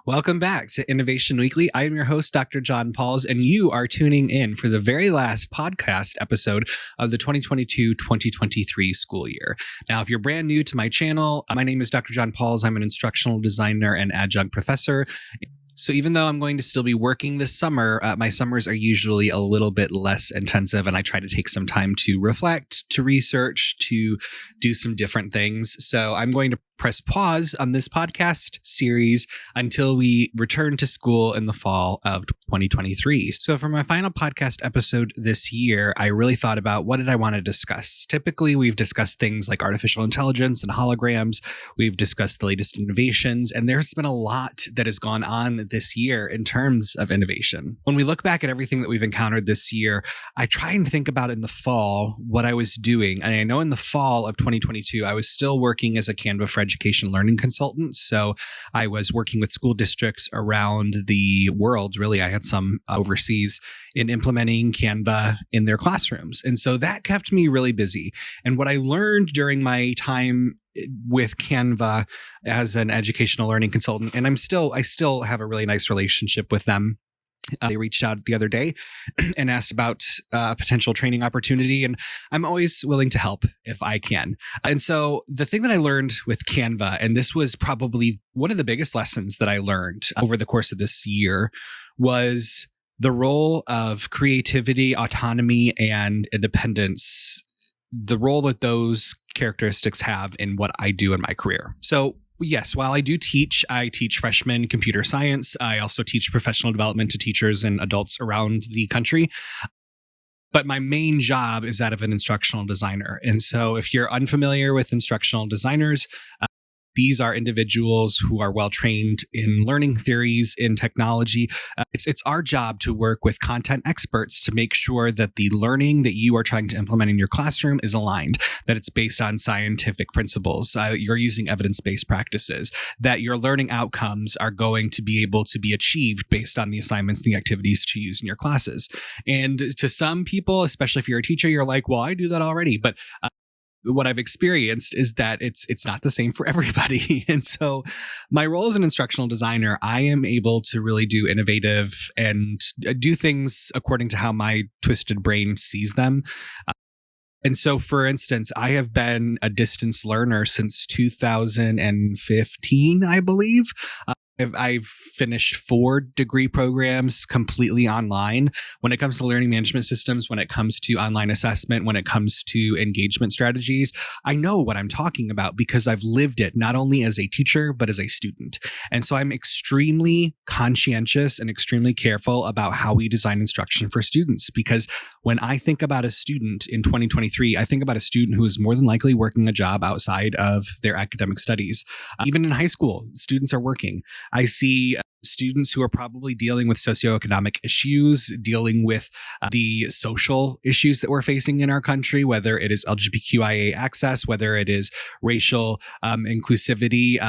Welcome back to Innovation Weekly. I am your host, Dr. John Pauls, and you are tuning in for the very last podcast episode of the 2022-2023 school year. Now, if you're brand new to my channel, my name is Dr. John Pauls. I'm an instructional designer and adjunct professor. So even though I'm going to still be working this summer, my summers are usually a little bit less intensive, and I try to take some time to reflect, to research, to do some different things. So I'm going to press pause on this podcast series until we return to school in the fall of 2023. So for my final podcast episode this year, I really thought about what did I want to discuss. Typically, we've discussed things like artificial intelligence and holograms. We've discussed the latest innovations, and there's been a lot that has gone on this year in terms of innovation. When we look back at everything that we've encountered this year, I try and think about in the fall what I was doing. And I know in the fall of 2022, I was still working as a Canva for Education learning consultant. So I was working with school districts around the world. Really, I had some overseas in implementing Canva in their classrooms. And so that kept me really busy. And what I learned during my time with Canva as an educational learning consultant, and I still have a really nice relationship with them. They reached out the other day and asked about a potential training opportunity, and I'm always willing to help if I can. And so the thing that I learned with Canva, and this was probably one of the biggest lessons that I learned over the course of this year, was the role of creativity, autonomy, and independence, the role that those characteristics have in what I do in my career. So yes, while I teach freshmen computer science. I also teach professional development to teachers and adults around the country. But my main job is that of an instructional designer. And so if you're unfamiliar with instructional designers, these are individuals who are well-trained in learning theories, in technology. It's our job to work with content experts to make sure that the learning that you are trying to implement in your classroom is aligned, that it's based on scientific principles, you're using evidence-based practices, that your learning outcomes are going to be able to be achieved based on the assignments and the activities that you use in your classes. And to some people, especially if you're a teacher, you're like, well, I do that already. But what I've experienced is that it's not the same for everybody. And so my role as an instructional designer, I am able to really do innovative and do things according to how my twisted brain sees them. And so, for instance, I have been a distance learner since 2015, I believe. I've finished 4 degree programs completely online. When it comes to learning management systems, when it comes to online assessment, when it comes to engagement strategies, I know what I'm talking about because I've lived it not only as a teacher, but as a student. And so I'm extremely conscientious and extremely careful about how we design instruction for students, because when I think about a student in 2023, I think about a student who is more than likely working a job outside of their academic studies. Even in high school, students are working. I see students who are probably dealing with socioeconomic issues, dealing with the social issues that we're facing in our country, whether it is LGBTQIA access, whether it is racial inclusivity,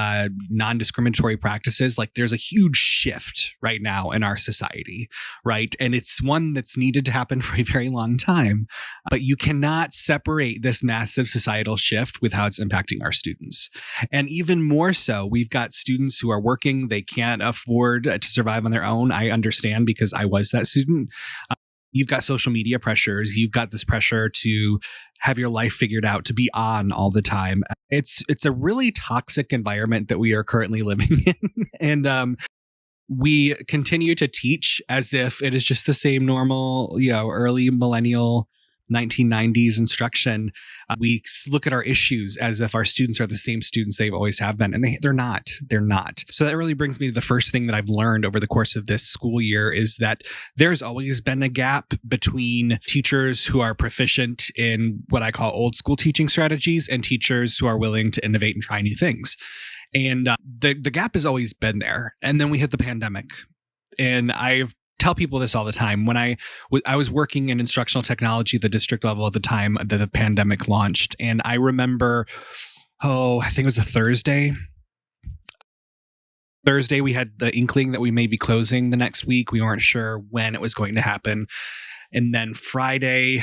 non-discriminatory practices. Like, there's a huge shift right now in our society, right? And it's one that's needed to happen for a very long time. But you cannot separate this massive societal shift with how it's impacting our students. And even more so, we've got students who are working, they can't afford to survive on their own. I understand because I was that student. You've got social media pressures. You've got this pressure to have your life figured out, to be on all the time. It's a really toxic environment that we are currently living in. And we continue to teach as if it is just the same normal, early millennial 1990s instruction. We look at our issues as if our students are the same students they've always have been, and they're not. They're not. So that really brings me to the first thing that I've learned over the course of this school year is that there's always been a gap between teachers who are proficient in what I call old school teaching strategies and teachers who are willing to innovate and try new things. And the gap has always been there. And then we hit the pandemic, and I've tell people this all the time. When I was working in instructional technology at the district level at the time that the pandemic launched, and I remember, I think it was a Thursday. We had the inkling that we may be closing the next week. We weren't sure when it was going to happen. And then Friday,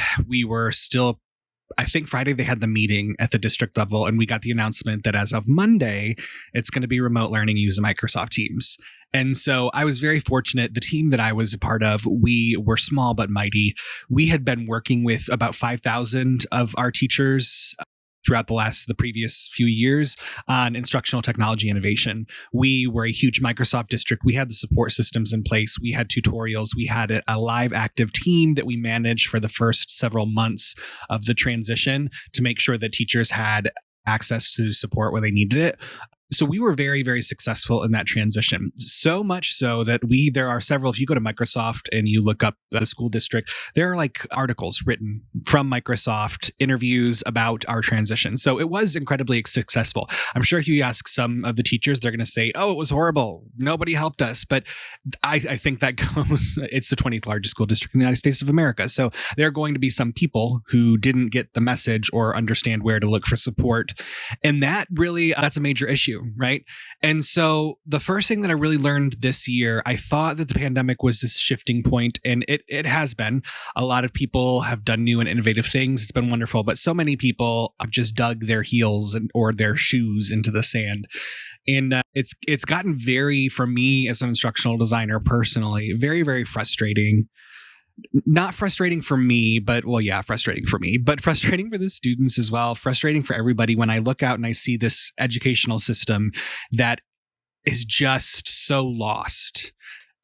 I think Friday they had the meeting at the district level, and we got the announcement that as of Monday, it's going to be remote learning using Microsoft Teams. And so I was very fortunate. The team that I was a part of, we were small but mighty. We had been working with about 5,000 of our teachers throughout the previous few years on instructional technology innovation. We were a huge Microsoft district. We had the support systems in place. We had tutorials. We had a live active team that we managed for the first several months of the transition to make sure that teachers had access to support when they needed it. So we were very, very successful in that transition. So much so that there are several, if you go to Microsoft and you look up the school district, there are like articles written from Microsoft, interviews about our transition. So it was incredibly successful. I'm sure if you ask some of the teachers, they're going to say, oh, it was horrible. Nobody helped us. But I think that it's the 20th largest school district in the United States of America. So there are going to be some people who didn't get the message or understand where to look for support. And that's a major issue. Right. And so the first thing that I really learned this year, I thought that the pandemic was this shifting point, and it has been. A lot of people have done new and innovative things. It's been wonderful. But so many people have just dug their heels or their shoes into the sand. And it's gotten for me as an instructional designer personally, very, very frustrating. Not frustrating for me, frustrating for me, but frustrating for the students as well. Frustrating for everybody when I look out and I see this educational system that is just so lost.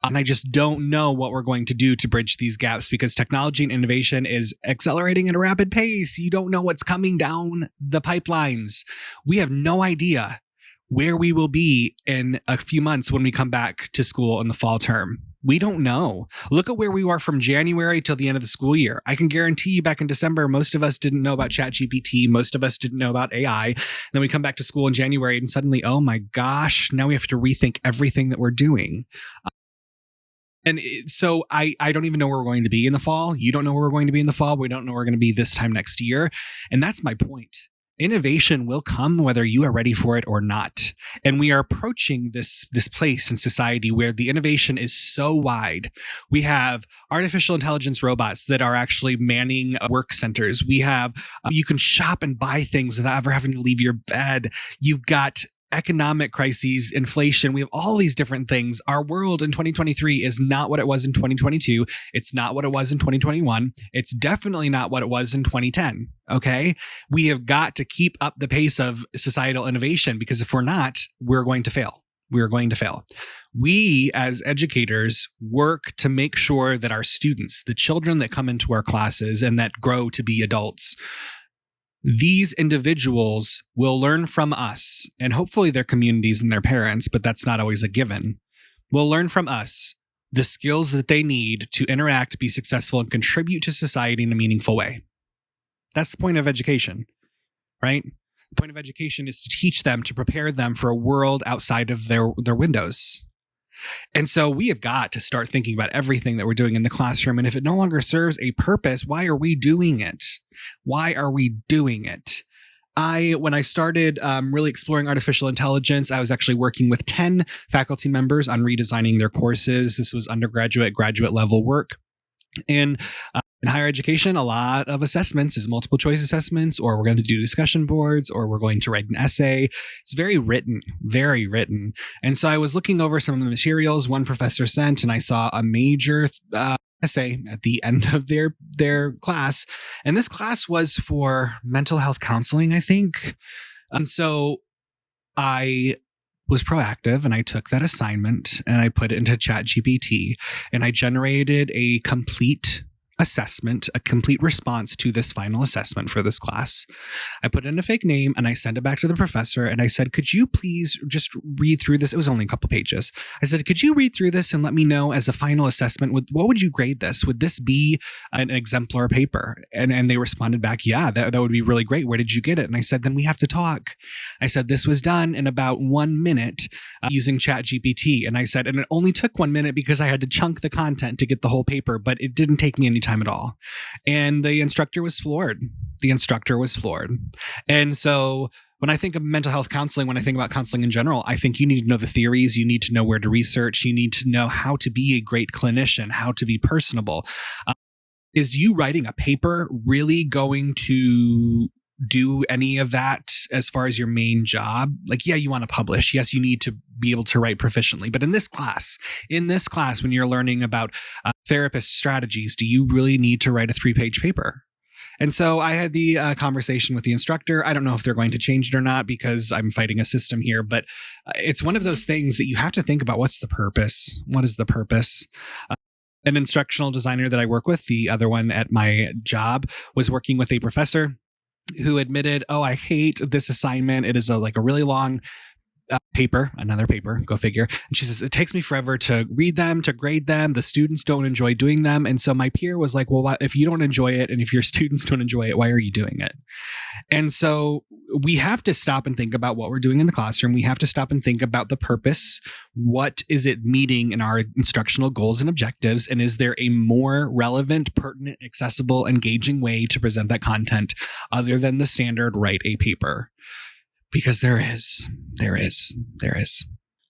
And I just don't know what we're going to do to bridge these gaps because technology and innovation is accelerating at a rapid pace. You don't know what's coming down the pipelines. We have no idea where we will be in a few months when we come back to school in the fall term. We don't know. Look at where we were from January till the end of the school year. I can guarantee you back in December, most of us didn't know about ChatGPT. Most of us didn't know about AI. And then we come back to school in January and suddenly, oh my gosh, now we have to rethink everything that we're doing. So I don't even know where we're going to be in the fall. You don't know where we're going to be in the fall. We don't know where we're going to be this time next year. And that's my point. Innovation will come whether you are ready for it or not. And we are approaching this place in society where the innovation is so wide. We have artificial intelligence robots that are actually manning work centers. We have, you can shop and buy things without ever having to leave your bed. You've got economic crises, inflation. We have all these different things. Our world in 2023 is not what it was in 2022. It's not what it was in 2021. It's definitely not what it was in 2010. Okay. We have got to keep up the pace of societal innovation because if we're not, we're going to fail. We're going to fail. We as educators work to make sure that our students, the children that come into our classes and that grow to be adults, these individuals will learn from us and hopefully their communities and their parents, but that's not always a given, will learn from us the skills that they need to interact, be successful, and contribute to society in a meaningful way. That's the point of education, right? The point of education is to teach them, to prepare them for a world outside of their windows. And so we have got to start thinking about everything that we're doing in the classroom. And if it no longer serves a purpose, why are we doing it? Why are we doing it? When I started really exploring artificial intelligence, I was actually working with 10 faculty members on redesigning their courses. This was undergraduate, graduate level work. And in higher education, a lot of assessments is multiple choice assessments, or we're going to do discussion boards, or we're going to write an essay. It's very written. And so I was looking over some of the materials one professor sent, and I saw a major essay at the end of their class. And this class was for mental health counseling, I think. And so I was proactive and I took that assignment and I put it into ChatGPT and I generated a complete assessment, a complete response to this final assessment for this class. I put in a fake name and I sent it back to the professor and I said, could you please just read through this? It was only a couple pages. I said, could you read through this and let me know as a final assessment, what would you grade this? Would this be an exemplar paper? And they responded back, yeah, that would be really great. Where did you get it? And I said, then we have to talk. I said, this was done in about 1 minute using ChatGPT. And I said, and it only took 1 minute because I had to chunk the content to get the whole paper, but it didn't take me any time at all. And the instructor was floored. And so when I think of mental health counseling, when I think about counseling in general, I think you need to know the theories. You need to know where to research. You need to know how to be a great clinician, how to be personable. Is you writing a paper really going to do any of that as far as your main job. Like, yeah, you want to publish. Yes, you need to be able to write proficiently. But in this class, when you're learning about therapist strategies, do you really need to write a 3-page paper? And so I had the conversation with the instructor. I don't know if they're going to change it or not because I'm fighting a system here, but it's one of those things that you have to think about. What's the purpose? What is the purpose? An instructional designer that I work with, the other one at my job, was working with a professor who admitted, oh, I hate this assignment. It is a really long paper, another paper, go figure. And she says, it takes me forever to read them, to grade them. The students don't enjoy doing them. And so my peer was like, well, if you don't enjoy it and if your students don't enjoy it, why are you doing it? And so we have to stop and think about what we're doing in the classroom. We have to stop and think about the purpose. What is it meeting in our instructional goals and objectives? And is there a more relevant, pertinent, accessible, engaging way to present that content other than the standard write a paper? Because there is.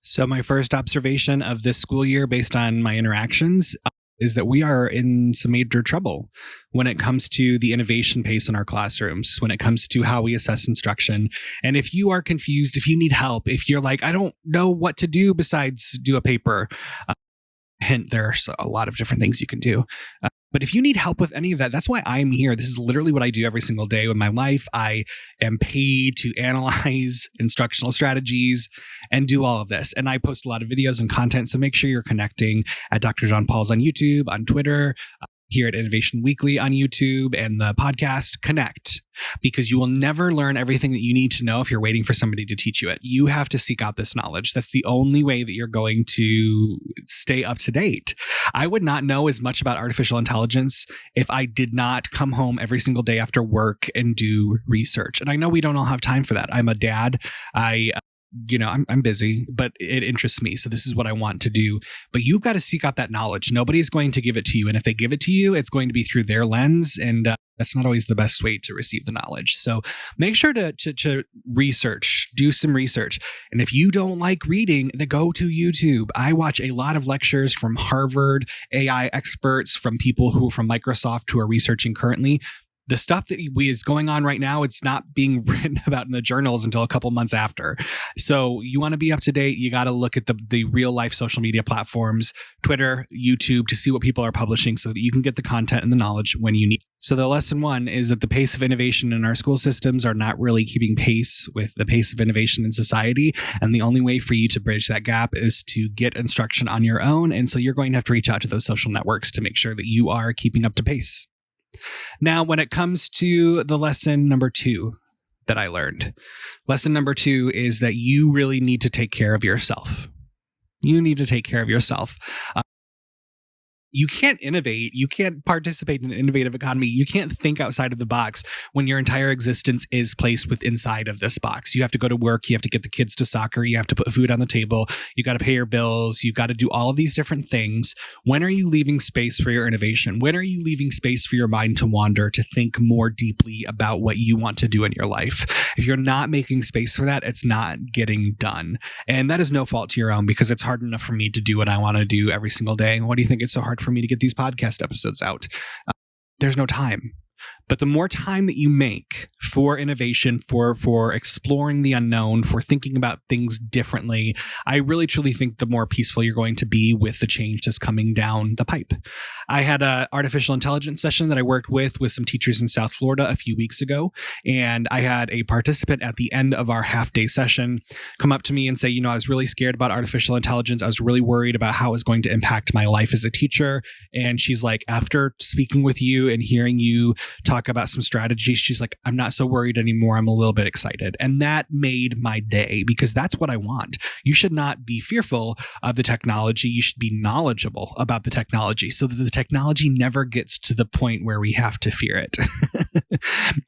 So my first observation of this school year based on my interactions is that we are in some major trouble when it comes to the innovation pace in our classrooms, when it comes to how we assess instruction. And if you are confused, if you need help, if you're like, I don't know what to do besides do a paper, hint, there's a lot of different things you can do. But if you need help with any of that, that's why I'm here. This is literally what I do every single day with my life. I am paid to analyze instructional strategies and do all of this. And I post a lot of videos and content. So make sure you're connecting at Dr. John Pauls on YouTube, on Twitter, here at Innovation Weekly on YouTube and the podcast. Connect, because you will never learn everything that you need to know if you're waiting for somebody to teach you it. You have to seek out this knowledge. That's the only way that you're going to stay up to date. I would not know as much about artificial intelligence if I did not come home every single day after work and do research. And I know we don't all have time for that. I'm a dad. I'm busy, but it interests me. So this is what I want to do. But you've got to seek out that knowledge. Nobody's going to give it to you. And if they give it to you, it's going to be through their lens. And that's not always the best way to receive the knowledge. So make sure to research, do some research. And if you don't like reading, then go to YouTube. I watch a lot of lectures from Harvard AI experts, from people from Microsoft who are researching currently. The stuff that is going on right now, it's not being written about in the journals until a couple months after. So you want to be up to date. You got to look at the real life social media platforms, Twitter, YouTube, to see what people are publishing so that you can get the content and the knowledge when you need. So the lesson 1 is that the pace of innovation in our school systems are not really keeping pace with the pace of innovation in society. And the only way for you to bridge that gap is to get instruction on your own. And so you're going to have to reach out to those social networks to make sure that you are keeping up to pace. Now, when it comes to the lesson number 2 that I learned, lesson number 2 is that you really need to take care of yourself. You need to take care of yourself. You can't innovate. You can't participate in an innovative economy. You can't think outside of the box when your entire existence is placed inside of this box. You have to go to work. You have to get the kids to soccer. You have to put food on the table. You got to pay your bills. You got to do all of these different things. When are you leaving space for your innovation? When are you leaving space for your mind to wander, to think more deeply about what you want to do in your life? If you're not making space for that, it's not getting done. And that is no fault to your own, because it's hard enough for me to do what I want to do every single day. What do you think it's so hard for me to get these podcast episodes out? There's no time. But the more time that you make for innovation, for exploring the unknown, for thinking about things differently, I really truly think the more peaceful you're going to be with the change that's coming down the pipe. I had an artificial intelligence session that I worked with some teachers in South Florida a few weeks ago. And I had a participant at the end of our half-day session come up to me and say, I was really scared about artificial intelligence. I was really worried about how it was going to impact my life as a teacher. And she's like, after speaking with you and hearing you talk about some strategies, she's like, I'm not so worried anymore. I'm a little bit excited. And that made my day, because that's what I want. You should not be fearful of the technology. You should be knowledgeable about the technology so that the technology never gets to the point where we have to fear it.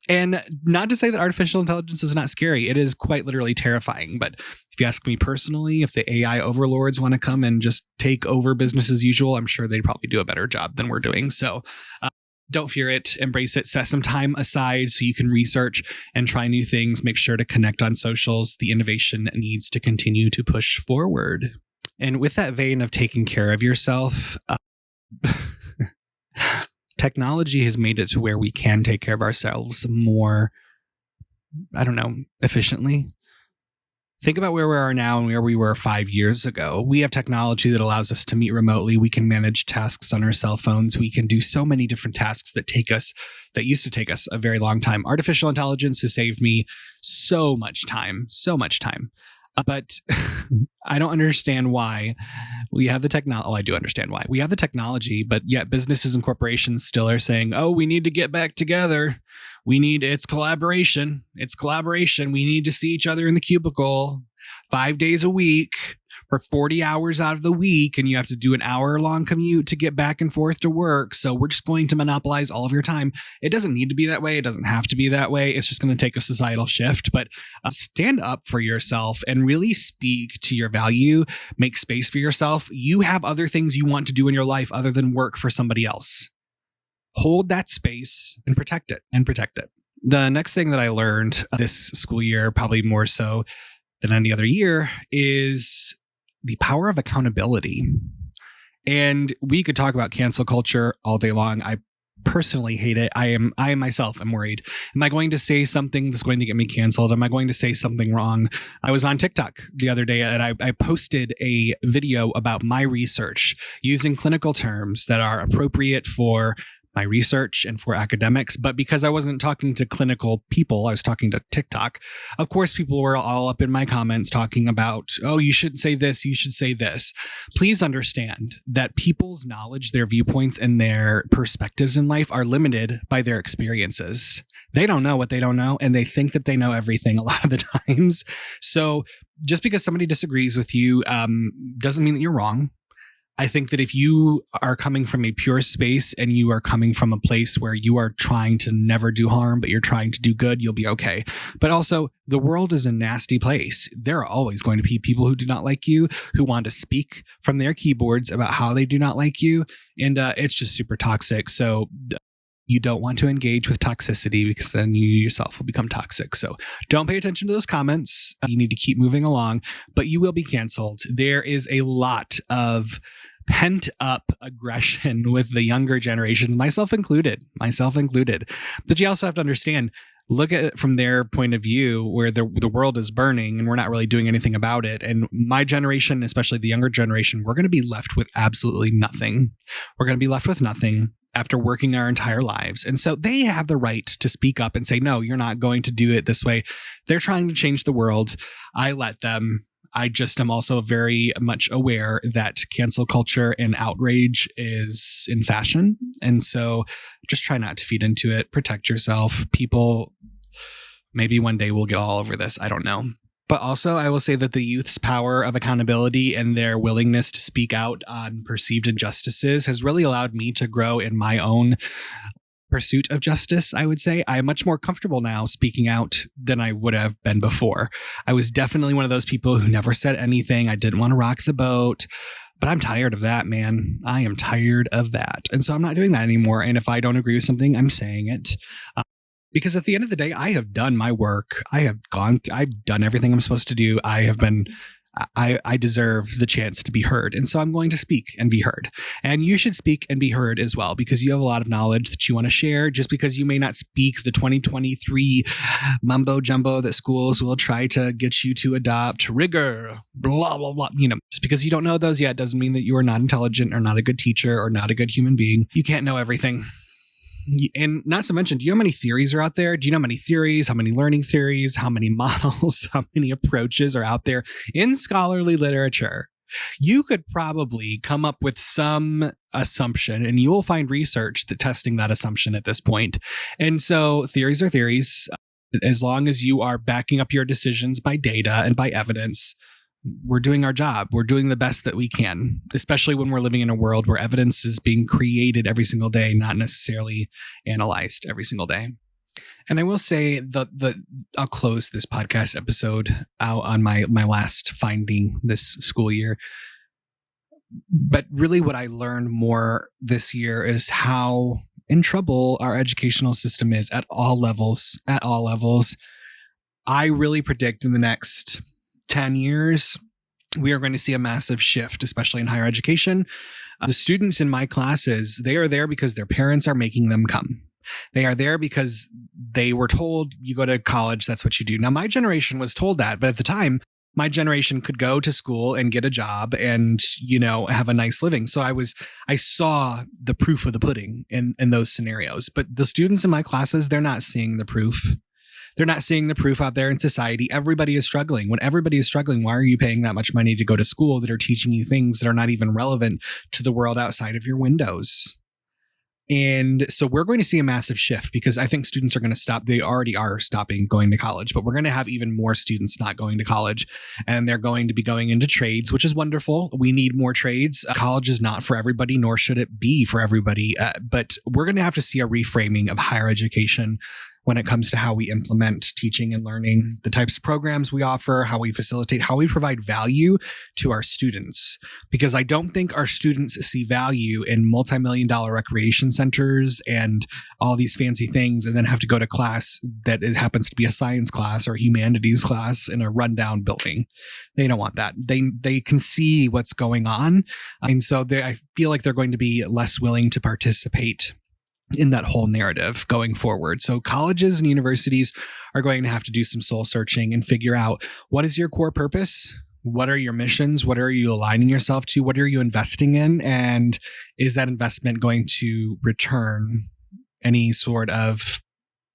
And not to say that artificial intelligence is not scary. It is quite literally terrifying. But if you ask me personally, if the AI overlords want to come and just take over business as usual, I'm sure they'd probably do a better job than we're doing. So don't fear it. Embrace it. Set some time aside so you can research and try new things. Make sure to connect on socials. The innovation needs to continue to push forward. And with that vein of taking care of yourself, technology has made it to where we can take care of ourselves more efficiently. Think about where we are now and where we were 5 years ago. We have technology that allows us to meet remotely. We can manage tasks on our cell phones. We can do so many different tasks that used to take us a very long time. Artificial intelligence has saved me so much time. But I don't understand why we have the technology. I do understand why we have the technology, but yet businesses and corporations still are saying, "Oh, we need to get back together. It's collaboration. It's collaboration. We need to see each other in the cubicle 5 days a week for 40 hours out of the week. And you have to do an hour-long commute to get back and forth to work. So we're just going to monopolize all of your time." It doesn't need to be that way. It doesn't have to be that way. It's just going to take a societal shift. But stand up for yourself and really speak to your value. Make space for yourself. You have other things you want to do in your life other than work for somebody else. Hold that space and protect it. The next thing that I learned this school year, probably more so than any other year, is the power of accountability. And we could talk about cancel culture all day long. I personally hate it. I myself am worried. Am I going to say something that's going to get me canceled? Am I going to say something wrong? I was on TikTok the other day and I posted a video about my research using clinical terms that are appropriate for my research and for academics. But because I wasn't talking to clinical people, I was talking to TikTok. Of course, people were all up in my comments talking about, "Oh, you should say this, you should say this." Please understand that people's knowledge, their viewpoints, and their perspectives in life are limited by their experiences. They don't know what they don't know, and they think that they know everything a lot of the times. So just because somebody disagrees with you doesn't mean that you're wrong. I think that if you are coming from a pure space and you are coming from a place where you are trying to never do harm, but you're trying to do good, you'll be okay. But also, the world is a nasty place. There are always going to be people who do not like you, who want to speak from their keyboards about how they do not like you. And it's just super toxic. So you don't want to engage with toxicity because then you yourself will become toxic. So don't pay attention to those comments. You need to keep moving along, but you will be canceled. There is a lot of pent up aggression with the younger generations, myself included. But you also have to understand, look at it from their point of view where the world is burning and we're not really doing anything about it. And my generation, especially the younger generation, we're going to be left with absolutely nothing. We're going to be left with nothing after working our entire lives. And so they have the right to speak up and say, "No, you're not going to do it this way." They're trying to change the world. I let them. I just am also very much aware that cancel culture and outrage is in fashion. And so just try not to feed into it. Protect yourself. People, maybe one day we'll get all over this. I don't know. But also, I will say that the youth's power of accountability and their willingness to speak out on perceived injustices has really allowed me to grow in my own pursuit of justice. I would say I'm much more comfortable now speaking out than I would have been before. I was definitely one of those people who never said anything. I didn't want to rock the boat, but I'm tired of that, man. I am tired of that. And so I'm not doing that anymore. And if I don't agree with something, I'm saying it. Because at the end of the day, I have done my work. I've done everything I'm supposed to do. I deserve the chance to be heard. And so I'm going to speak and be heard. And you should speak and be heard as well, because you have a lot of knowledge that you want to share. Just because you may not speak the 2023 mumbo jumbo that schools will try to get you to adopt, rigor, blah, blah, blah. Just because you don't know those yet doesn't mean that you are not intelligent or not a good teacher or not a good human being. You can't know everything. And not to mention, do you know how many theories are out there? Do you know how many theories, how many learning theories, how many models, how many approaches are out there in scholarly literature? You could probably come up with some assumption, and you will find research that testing that assumption at this point. And so theories are theories. As long as you are backing up your decisions by data and by evidence, we're doing our job. We're doing the best that we can, especially when we're living in a world where evidence is being created every single day, not necessarily analyzed every single day. And I will say I'll close this podcast episode out on my last finding this school year. But really what I learned more this year is how in trouble our educational system is at all levels. I really predict in the next 10 years, we are going to see a massive shift, especially in higher education. The students in my classes, they are there because their parents are making them come. They are there because they were told you go to college, that's what you do. Now, my generation was told that, but at the time, my generation could go to school and get a job and, have a nice living. So I saw the proof of the pudding in those scenarios. But the students in my classes, they're not seeing the proof. They're not seeing the proof out there in society. Everybody is struggling. When everybody is struggling, why are you paying that much money to go to school that are teaching you things that are not even relevant to the world outside of your windows? And so we're going to see a massive shift because I think students are going to stop. They already are stopping going to college, but we're going to have even more students not going to college, and they're going to be going into trades, which is wonderful. We need more trades. College is not for everybody, nor should it be for everybody. But we're going to have to see a reframing of higher education when it comes to how we implement teaching and learning, the types of programs we offer, how we facilitate, how we provide value to our students. Because I don't think our students see value in multi-million-dollar recreation centers and all these fancy things and then have to go to class that it happens to be a science class or humanities class in a rundown building. They don't want that. They can see what's going on. And so I feel like they're going to be less willing to participate in that whole narrative going forward. So colleges and universities are going to have to do some soul searching and figure out, what is your core purpose? What are your missions? What are you aligning yourself to? What are you investing in? And is that investment going to return any sort of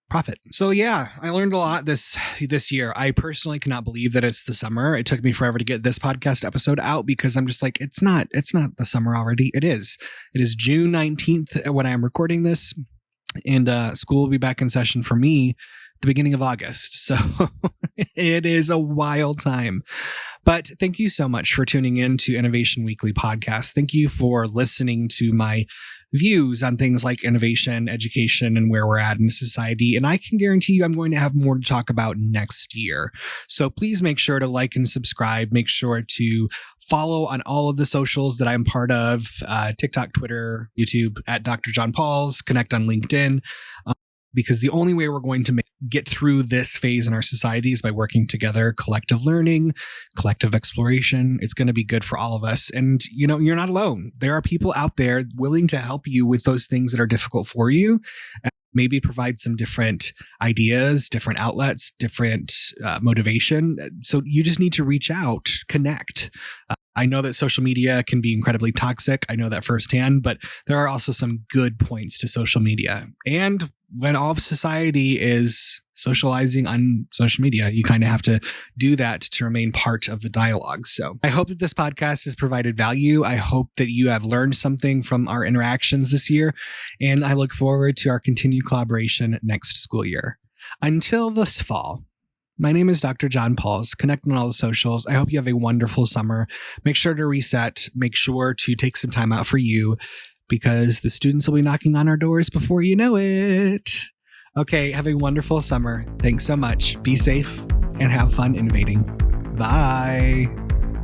profit? So yeah, I learned a lot this year. I personally cannot believe that it's the summer. It took me forever to get this podcast episode out because I'm just like, it's not the summer already. It is June 19th when I'm recording this, and school will be back in session for me the beginning of August. So it is a wild time. But thank you so much for tuning in to Innovation Weekly Podcast. Thank you for listening to my views on things like innovation, education, and where we're at in society. And I can guarantee you I'm going to have more to talk about next year. So please make sure to like and subscribe. Make sure to follow on all of the socials that I'm part of, TikTok, Twitter, YouTube, at Dr. John Pauls, connect on LinkedIn. Because the only way we're going to get through this phase in our society is by working together, collective learning, collective exploration. It's going to be good for all of us. And, you're not alone. There are people out there willing to help you with those things that are difficult for you. Maybe provide some different ideas, different outlets, different motivation. So you just need to reach out, connect. I know that social media can be incredibly toxic. I know that firsthand, but there are also some good points to social media. And when all of society is socializing on social media, you kind of have to do that to remain part of the dialogue. So I hope that this podcast has provided value. I hope that you have learned something from our interactions this year, and I look forward to our continued collaboration next school year. Until this fall, my name is Dr. John Pauls. Connect on all the socials. I hope you have a wonderful summer. Make sure to reset. Make sure to take some time out for you, because the students will be knocking on our doors before you know it. Okay, have a wonderful summer. Thanks so much. Be safe and have fun innovating. Bye.